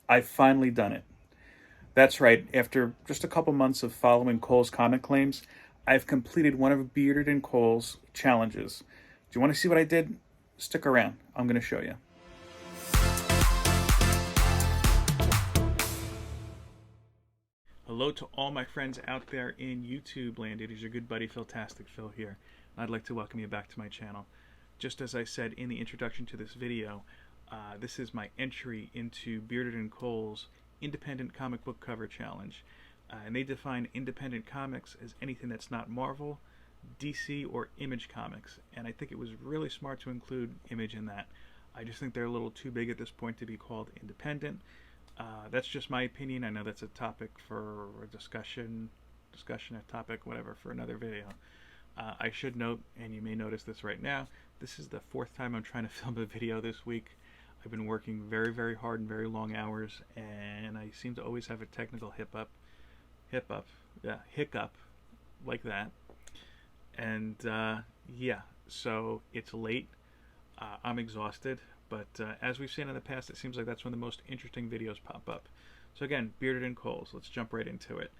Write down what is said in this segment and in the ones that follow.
I've finally done it. That's right, after just a couple months of following Cole's comic claims, I've completed one of Bearded and Cole's challenges. Do you want to see what I did? Stick around. I'm going to show you. Hello to all my friends out there in YouTube land. It is your good buddy Philtastic Phil here. I'd like to welcome you back to my channel. Just as I said in the introduction to this video, this is my entry into Bearded and Cole's Independent Comic Book Cover Challenge. And they define independent comics as anything that's not Marvel, DC, or Image Comics. And I think it was really smart to include Image in that. I just think they're a little too big at this point to be called independent. That's just my opinion. I know that's a topic for a discussion, a topic, whatever, for another video. I should note, and you may notice this right now, this is the fourth time I'm trying to film a video this week. I've been working very, very hard and very long hours, and I seem to always have a technical hiccup, like that. And yeah, so it's late. I'm exhausted, but as we've seen in the past, it seems like that's when the most interesting videos pop up. So again, Bearded and Cole's, let's jump right into it.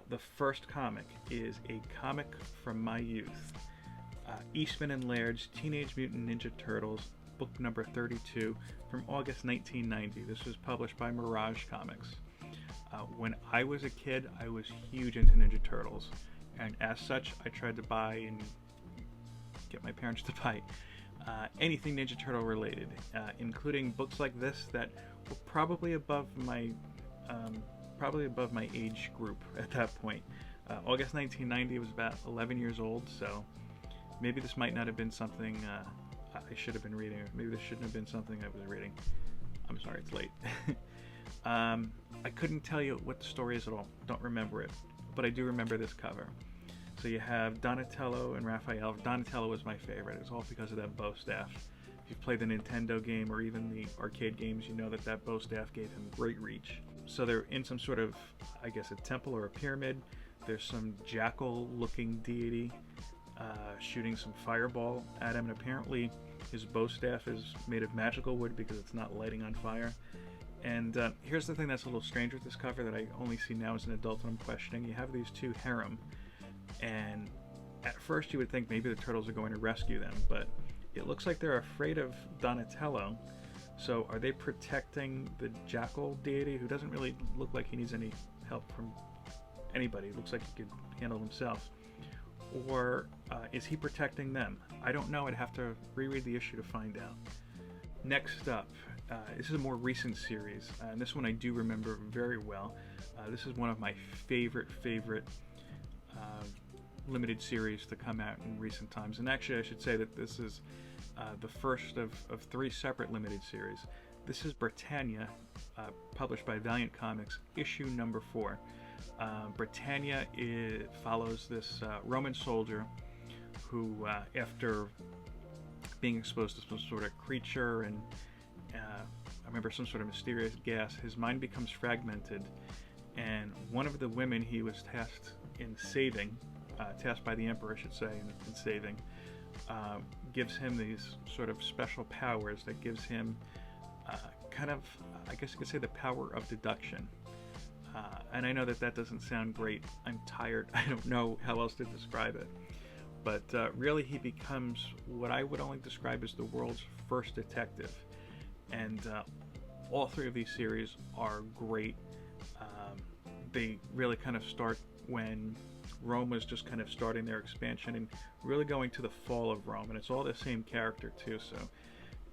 The first comic is a comic from my youth. Eastman and Laird's Teenage Mutant Ninja Turtles, book number 32, from August 1990. This was published by Mirage Comics. When I was a kid, I was huge into Ninja Turtles, and as such, I tried to buy and get my parents to buy anything Ninja Turtle related, including books like this that were probably above my age group at that point. August 1990 was about 11 years old, so maybe this might not have been something I should have been reading, or maybe this shouldn't have been something I was reading. I'm sorry, it's late. I couldn't tell you what the story is at all. Don't remember it, but I do remember this cover. So you have Donatello and Raphael. Donatello was my favorite. It was all because of that bow staff. If you've played the Nintendo game or even the arcade games, you know that that bow staff gave him great reach. So they're in some sort of, I guess, a temple or a pyramid. There's some jackal-looking deity shooting some fireball at him, and apparently his bow staff is made of magical wood because it's not lighting on fire. And here's the thing that's a little strange with this cover that I only see now as an adult and I'm questioning. You have these two harem, and at first you would think maybe the turtles are going to rescue them, but it looks like they're afraid of Donatello. So are they protecting the jackal deity, who doesn't really look like he needs any help from anybody? It looks like he could handle himself. Or is he protecting them? I don't know. I'd have to reread the issue to find out. Next up, this is a more recent series, and this one I do remember very well. This is one of my favorite limited series to come out in recent times. And actually, I should say that this is the first of three separate limited series. This is Britannia, published by Valiant Comics, issue number 4. Britannia follows this Roman soldier who, after being exposed to some sort of creature and I remember some sort of mysterious gas, his mind becomes fragmented, and one of the women he was tasked by the Emperor, I should say, in saving, gives him these sort of special powers that gives him kind of, I guess you could say, the power of deduction. And I know that doesn't sound great. I'm tired. I don't know how else to describe it. But really he becomes what I would only describe as the world's first detective. And all three of these series are great. They really kind of start when Rome was just kind of starting their expansion and really going to the fall of Rome. And it's all the same character too. So,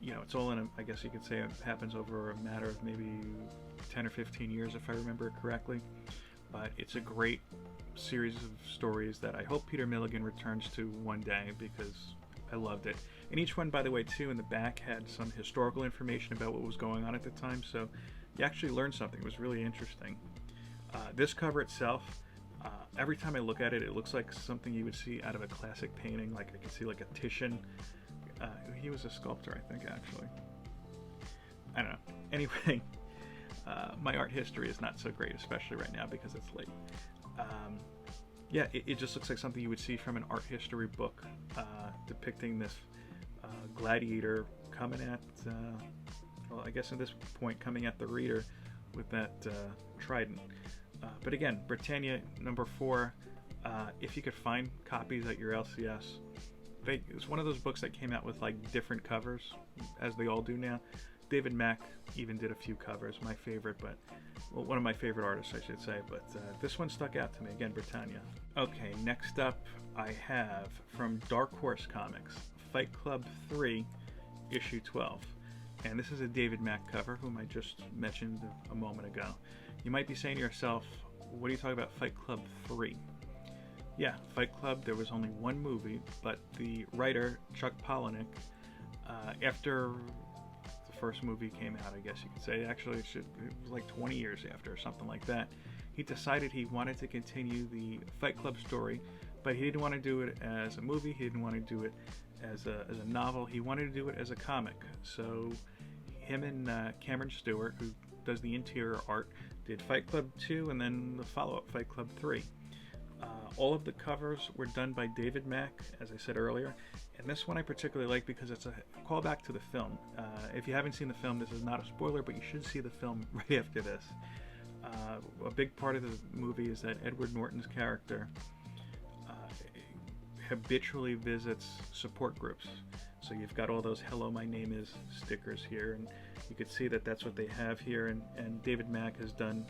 you know, it's all in I guess you could say it happens over a matter of maybe 10 or 15 years, if I remember it correctly. But it's a great series of stories that I hope Peter Milligan returns to one day, because I loved it. And each one, by the way, too, in the back had some historical information about what was going on at the time, so you actually learned something. It was really interesting. This cover itself, every time I look at it, it looks like something you would see out of a classic painting. Like I could see like a Titian. He was a sculptor, I think, actually. I don't know. Anyway, my art history is not so great, especially right now because it's late. Yeah, it just looks like something you would see from an art history book depicting this gladiator coming at, well, I guess at this point coming at the reader with that trident. But again, Britannia #4. If you could find copies at your LCS, it's one of those books that came out with like different covers, as they all do now. David Mack even did a few covers, my favorite, but well, one of my favorite artists, I should say. But this one stuck out to me. Again, Britannia. Okay, next up I have from Dark Horse Comics, Fight Club 3, issue 12. And this is a David Mack cover, whom I just mentioned a moment ago. You might be saying to yourself, what are you talking about Fight Club 3? Yeah, Fight Club, there was only one movie, but the writer, Chuck Palahniuk, after the first movie came out, I guess you could say, actually it was like 20 years after or something like that, he decided he wanted to continue the Fight Club story, but he didn't want to do it as a movie, he didn't want to do it as a novel, he wanted to do it as a comic. So him and Cameron Stewart, who does the interior art, did Fight Club 2 and then the follow-up Fight Club 3. All of the covers were done by David Mack, as I said earlier, and this one I particularly like because it's a callback to the film. If you haven't seen the film, this is not a spoiler, but you should see the film right after this. A big part of the movie is that Edward Norton's character habitually visits support groups. So you've got all those "Hello, my name is" stickers here, and you can see that that's what they have here. And David Mack has done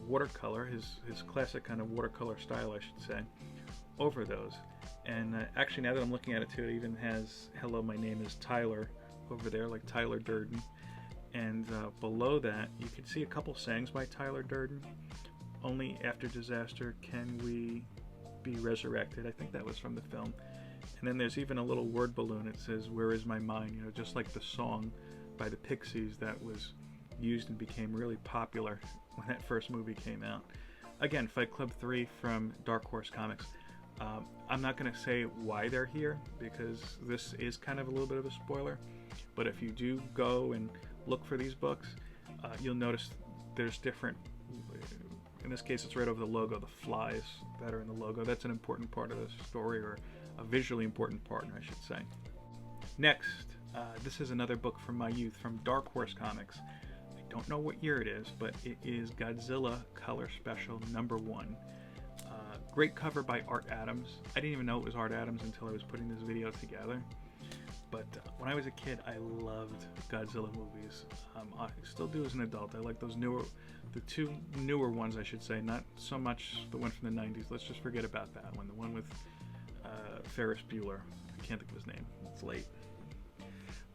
watercolor, his classic kind of watercolor style, I should say, over those. And actually, now that I'm looking at it too, it even has "Hello, my name is Tyler" over there, like Tyler Durden. And below that, you can see a couple sayings by Tyler Durden. "Only after disaster can we be resurrected." I think that was from the film. And then there's even a little word balloon. It says, "Where is my mind?" You know, just like the song by the Pixies that was used and became really popular when that first movie came out. Again, Fight Club 3 from Dark Horse Comics. I'm not going to say why they're here because this is kind of a little bit of a spoiler. But if you do go and look for these books, you'll notice there's different. In this case, it's right over the logo, the flies that are in the logo. That's an important part of the story, or a visually important part, I should say. Next, this is another book from my youth, from Dark Horse Comics. I don't know what year it is, but it is Godzilla Color Special #1. Great cover by Art Adams. I didn't even know it was Art Adams until I was putting this video together. But when I was a kid, I loved Godzilla movies. I still do as an adult. I like those the two newer ones, I should say, not so much the one from the 90s. Let's just forget about that one. The one with Ferris Bueller. I can't think of his name. It's late.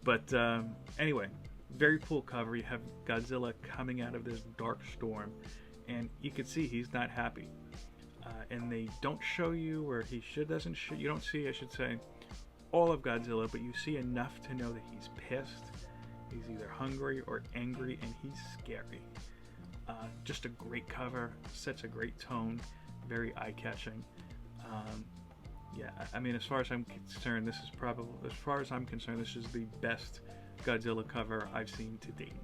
But anyway, very cool cover. You have Godzilla coming out of this dark storm, and you can see he's not happy. And they don't show you, or he doesn't show. You don't see, I should say, all of Godzilla, but you see enough to know that he's pissed. He's either hungry or angry, and he's scary. Just a great cover, sets a great tone, very eye-catching. Yeah, I mean, as far as I'm concerned, this is the best Godzilla cover I've seen to date.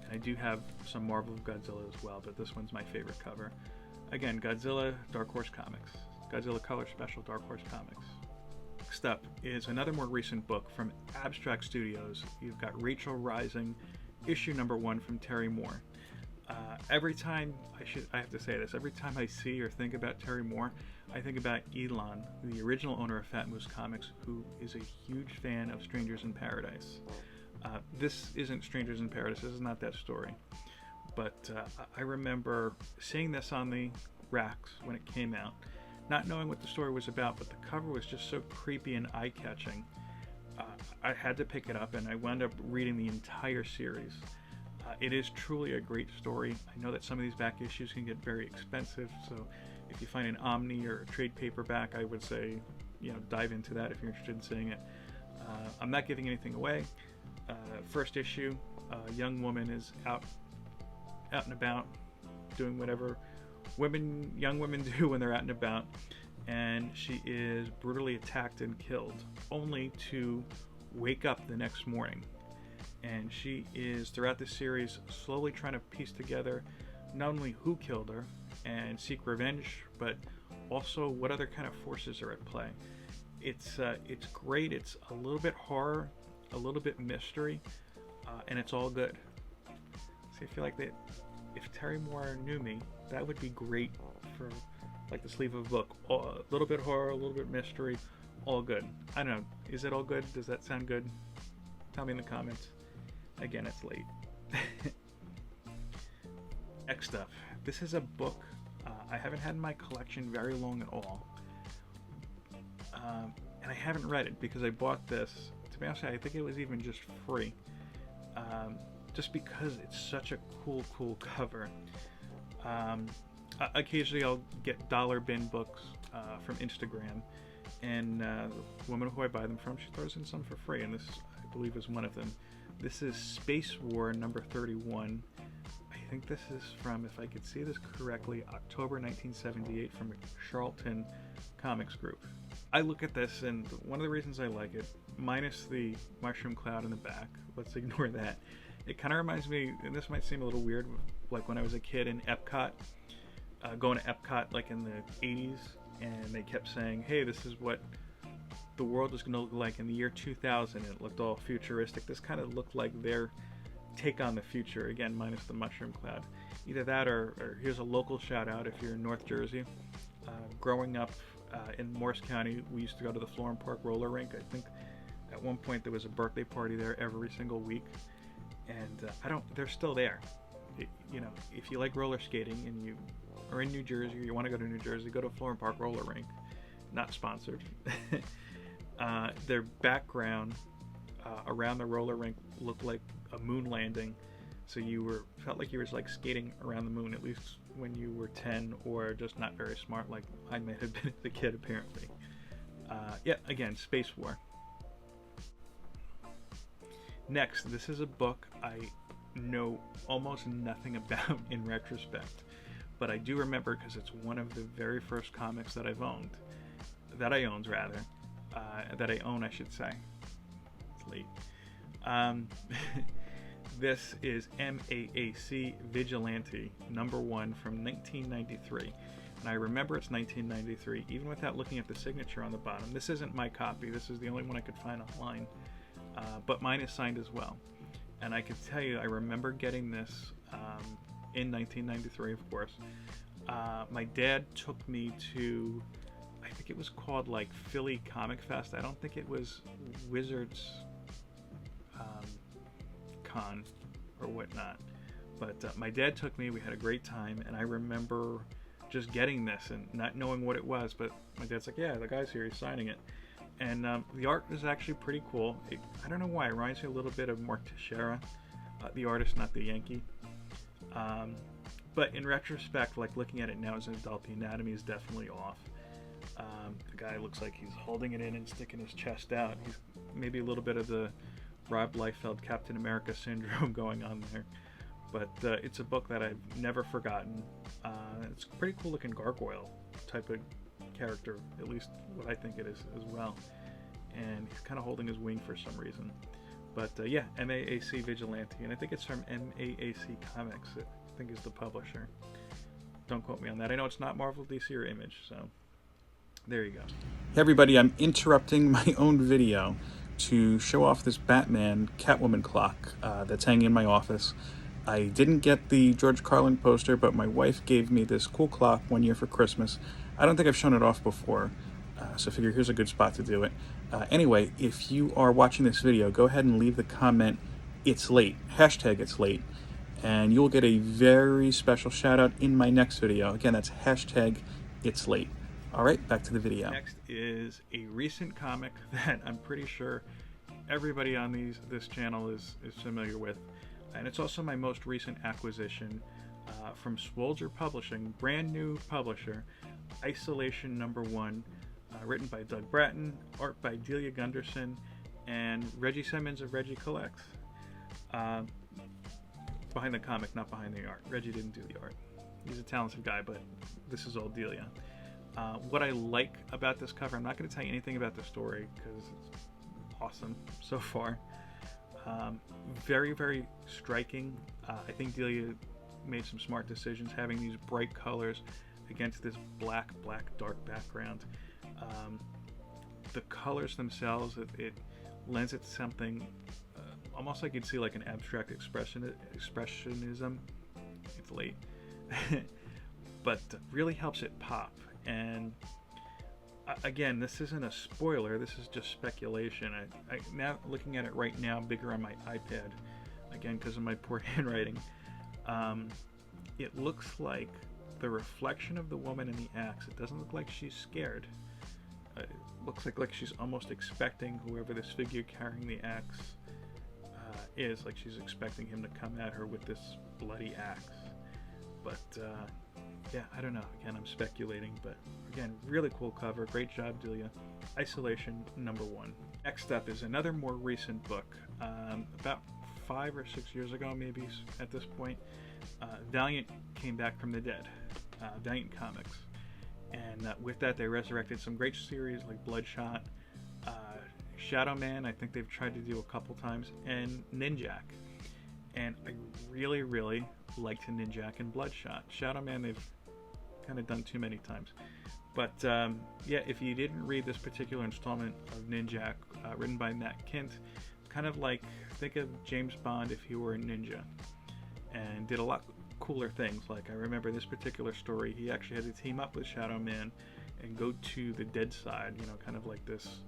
And I do have some Marvel Godzilla as well, but this one's my favorite cover. Again, Godzilla, Dark Horse Comics. Godzilla Color Special, Dark Horse Comics. Next up is another more recent book from Abstract Studios. You've got Rachel Rising, issue #1 from Terry Moore. Every time, I have to say this, every time I see or think about Terry Moore, I think about Elon, the original owner of Fat Moose Comics, who is a huge fan of Strangers in Paradise. This isn't Strangers in Paradise, this is not that story. But I remember seeing this on the racks when it came out, not knowing what the story was about, but the cover was just so creepy and eye-catching. I had to pick it up, and I wound up reading the entire series. It is truly a great story. I know that some of these back issues can get very expensive, so if you find an Omni or a trade paperback, I would say, dive into that if you're interested in seeing it. I'm not giving anything away. First issue, a young woman is out and about, doing whatever young women do when they're out and about, and she is brutally attacked and killed, only to wake up the next morning. And she is, throughout the series, slowly trying to piece together not only who killed her and seek revenge, but also what other kind of forces are at play. It's great. It's a little bit horror, a little bit mystery, and it's all good. See, I feel like that if Terry Moore knew me, that would be great for like the sleeve of a book. A little bit horror, a little bit mystery, all good. I don't know. Is it all good? Does that sound good? Tell me in the comments. Again, it's late. Next up, this is a book I haven't had in my collection very long at all. And I haven't read it because I bought this, to be honest, I think it was even just free. Just because it's such a cool cover. Occasionally I'll get dollar bin books from Instagram, and the woman who I buy them from, she throws in some for free, and this, I believe, is one of them. This is Space War number 31. I think this is from, if I could see this correctly, October 1978, from Charlton Comics Group. I look at this, and one of the reasons I like it, minus the mushroom cloud in the back, let's ignore that, it kind of reminds me, and this might seem a little weird, like when I was a kid in Epcot, going to Epcot like in the 80s, and they kept saying, hey, this is what the world is going to look like in the year 2000, and it looked all futuristic. This kind of looked like their take on the future, again, minus the mushroom cloud. Either that, or here's a local shout out if you're in North Jersey. Growing up in Morris County, we used to go to the Florham Park roller rink. I think at one point there was a birthday party there every single week, and they're still there. You know, if you like roller skating and you are in New Jersey, or you want to go to New Jersey, go to Florham Park roller rink. Not sponsored. Their background around the roller rink looked like a moon landing, so you felt like you were like skating around the moon, at least when you were 10 or just not very smart, like I might have been as a kid apparently. Yeah, again, Space War. Next, this is a book I know almost nothing about in retrospect, but I do remember because it's one of the very first comics that I've owned. That I owned, rather. That I own, I should say. It's late. This is MAAC Vigilante, number 1 from 1993. And I remember it's 1993, even without looking at the signature on the bottom. This isn't my copy. This is the only one I could find online. But mine is signed as well. And I can tell you, I remember getting this in 1993, of course. My dad took me to, I think it was called like Philly Comic Fest. I don't think it was Wizards Con or whatnot. But my dad took me, we had a great time, and I remember just getting this and not knowing what it was, but my dad's like, yeah, the guy's here, he's signing it. And the art is actually pretty cool. I don't know why, it reminds me a little bit of Mark Teixeira, the artist, not the Yankee. But in retrospect, like looking at it now as an adult, the anatomy is definitely off. The guy looks like he's holding it in and sticking his chest out. He's maybe a little bit of the Rob Liefeld Captain America syndrome going on there. But it's a book that I've never forgotten. It's a pretty cool looking gargoyle type of character, at least what I think it is as well. And he's kind of holding his wing for some reason. But yeah, MAAC Vigilante, and I think it's from MAAC Comics, I think is the publisher. Don't quote me on that. I know it's not Marvel, DC, or Image, so there you go. Hey everybody, I'm interrupting my own video to show off this Batman Catwoman clock that's hanging in my office. I didn't get the George Carlin poster, but my wife gave me this cool clock one year for Christmas. I don't think I've shown it off before, so I figure here's a good spot to do it. Anyway, if you are watching this video, go ahead and leave the comment, "It's late," hashtag "It's late," and you'll get a very special shout out in my next video. Again, that's hashtag "It's late." All right, back to the video. Next is a recent comic that I'm pretty sure everybody on this channel is familiar with, and it's also my most recent acquisition from Swolger Publishing, brand new publisher, Isolation #1, written by Doug Bratton, art by Delia Gunderson, and Reggie Simmons of Reggie Collects. Behind the comic, not behind the art. Reggie didn't do the art. He's a talented guy, but this is all Delia. What I like about this cover, I'm not going to tell you anything about the story because it's awesome so far. Very, very striking. I think Delia made some smart decisions having these bright colors against this black dark background. The colors themselves, it lends it something almost like you'd see like an abstract expressionism. It's late. But really helps it pop. And again, this isn't a spoiler, this is just speculation. I now looking at it right now, bigger on my iPad, again because of my poor handwriting. It looks like the reflection of the woman in the axe. It doesn't look like she's scared. It looks like she's almost expecting whoever this figure carrying the axe is, like she's expecting him to come at her with this bloody axe. But yeah, I don't know. Again, I'm speculating, but again, really cool cover. Great job, Delia. Isolation #1. Next up is another more recent book, about 5 or 6 years ago, maybe at this point. Valiant came back from the dead. Valiant Comics, and with that, they resurrected some great series like Bloodshot, Shadow Man. I think they've tried to do a couple times, and Ninjak. And I really, really liked Ninjak and Bloodshot. Shadow Man, they've kind of done too many times. But yeah, if you didn't read this particular installment of Ninjak, written by Matt Kindt, kind of like, think of James Bond if he were a ninja, and did a lot cooler things. Like, I remember this particular story, he actually had to team up with Shadow Man and go to the dead side, you know, kind of like this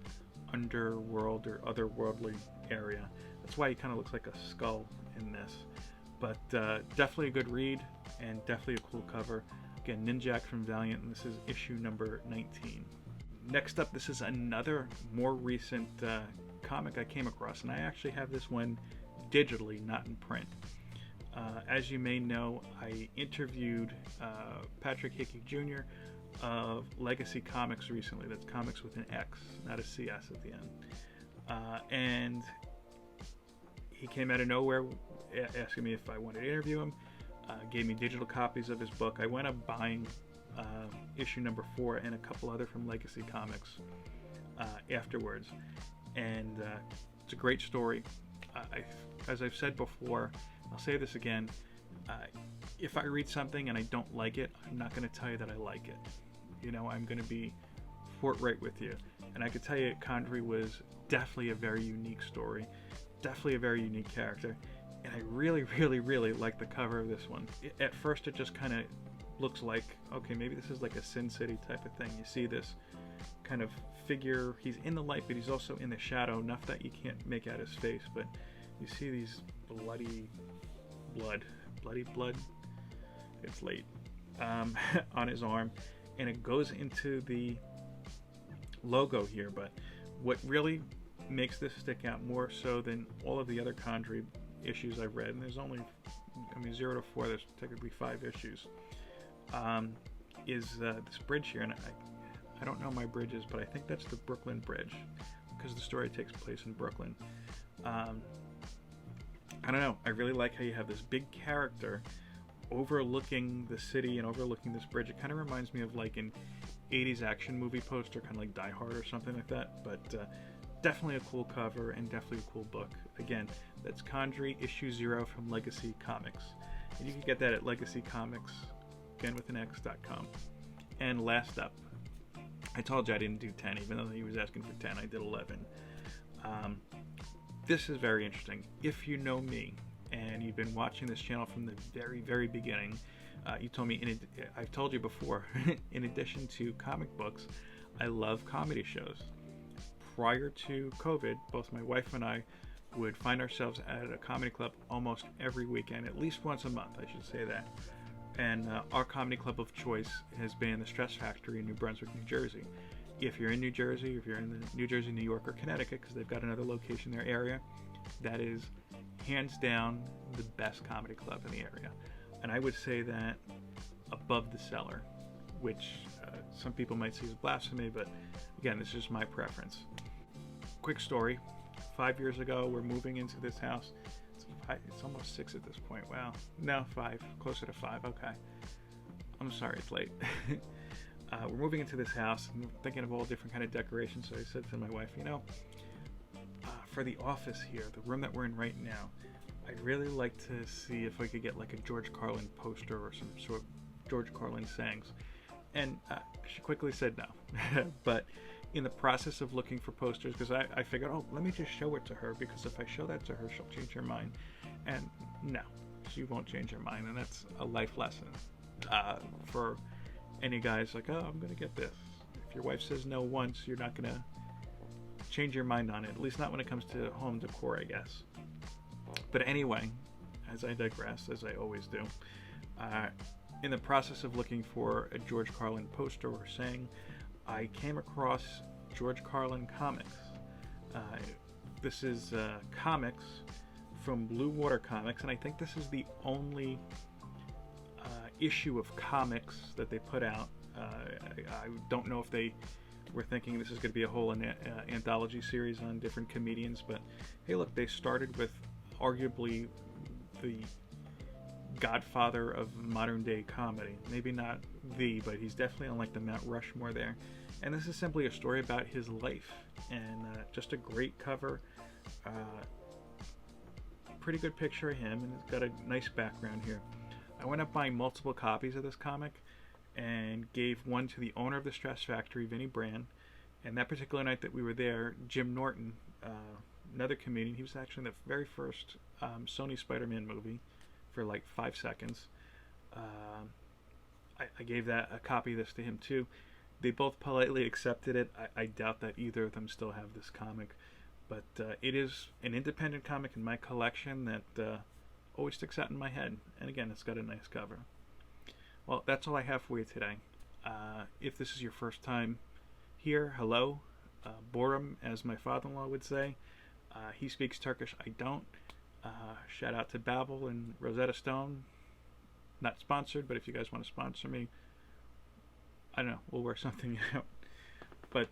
underworld or otherworldly area. That's why he kind of looks like a skull in this. But definitely a good read, and definitely a cool cover. Again, Ninjak from Valiant, and this is issue number 19. Next up, this is another more recent comic I came across, and I actually have this one digitally, not in print. As you may know, I interviewed Patrick Hickey Jr. of Legacy Comics recently. That's comics with an X, not a CS at the end. And he came out of nowhere asking me if I wanted to interview him. Gave me digital copies of his book. I wound up buying issue number 4 and a couple other from Legacy Comics afterwards. And it's a great story. As I've said before, I'll say this again, if I read something and I don't like it, I'm not going to tell you that I like it. You know, I'm going to be forthright with you. And I could tell you Condry was definitely a very unique story, definitely a very unique character, and I really, really, really like the cover of this one. At first it just kind of looks like, okay, maybe this is like a Sin City type of thing. You see this kind of figure, he's in the light, but he's also in the shadow, enough that you can't make out his face, but you see these bloody blood, it's late, on his arm, and it goes into the logo here. But what really makes this stick out more so than all of the other Condry issues I've read, and there's only, I mean, 0 to 4, there's technically 5 issues, is this bridge here. And I don't know my bridges, but I think that's the Brooklyn Bridge, because the story takes place in Brooklyn. I don't know, I really like how you have this big character overlooking the city and overlooking this bridge. It kind of reminds me of like an 80s action movie poster, kind of like Die Hard or something like that. But definitely a cool cover and definitely a cool book. Again, that's Condry issue 0 from Legacy Comics, and you can get that at Legacy Comics, again with an X.com. And last up, I told you I didn't do 10, even though he was asking for 10. I did 11. This is very interesting. If you know me and you've been watching this channel from the very, very beginning, you told me, I've told you before, in addition to comic books, I love comedy shows. Prior to COVID, both my wife and I would find ourselves at a comedy club almost every weekend, at least once a month, I should say that. And our comedy club of choice has been the Stress Factory in New Brunswick, New Jersey. If you're in New Jersey, if you're in the New Jersey, New York, or Connecticut, because they've got another location in their area, that is hands down the best comedy club in the area. And I would say that above the Cellar, which some people might see as blasphemy, but again, this is just my preference. Quick story, 5 years ago, we're moving into this house. It's almost 6 at this point. Wow. No, 5. Closer to 5. Okay. I'm sorry, it's late. We're moving into this house and thinking of all different kind of decorations. So I said to my wife, you know, for the office here, the room that we're in right now, I'd really like to see if I could get like a George Carlin poster or some sort of George Carlin sayings. And she quickly said no. But in the process of looking for posters, because I figured, oh, let me just show it to her, because if I show that to her, she'll change her mind. And no, she won't change her mind, and that's a life lesson for any guys like, oh, I'm going to get this. If your wife says no once, you're not going to change your mind on it, at least not when it comes to home decor, I guess. But anyway, as I digress, as I always do, in the process of looking for a George Carlin poster or saying, I came across George Carlin comics. This is comics from Blue Water Comics, and I think this is the only issue of comics that they put out. I don't know if they were thinking this is going to be a whole anthology series on different comedians, but hey, look, they started with arguably the godfather of modern day comedy. Maybe not the, but he's definitely on like the Mount Rushmore there. And this is simply a story about his life, and just a great cover. Pretty good picture of him, and it's got a nice background here. I went up buying multiple copies of this comic and gave one to the owner of the Stress Factory, Vinnie Brand. And that particular night that we were there, Jim Norton, another comedian, he was actually in the very first Sony Spider-Man movie for like 5 seconds. I gave a copy of this to him too. They both politely accepted it. I doubt that either of them still have this comic, but it is an independent comic in my collection that always sticks out in my head. And again, it's got a nice cover. Well, that's all I have for you today. If this is your first time here, hello. Borum, as my father-in-law would say. He speaks Turkish, I don't. Shout out to Babel and Rosetta Stone. Not sponsored, but if you guys want to sponsor me, I don't know, we'll work something out. But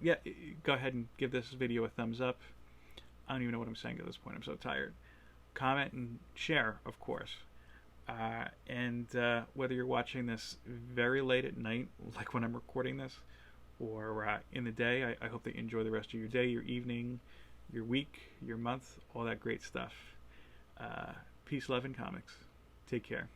yeah, go ahead and give this video a thumbs up. I don't even know what I'm saying at this point. I'm so tired. Comment and share, of course. And whether you're watching this very late at night, like when I'm recording this, or in the day, I hope that you enjoy the rest of your day, your evening, your week, your month, all that great stuff. Peace, love, and comics. Take care.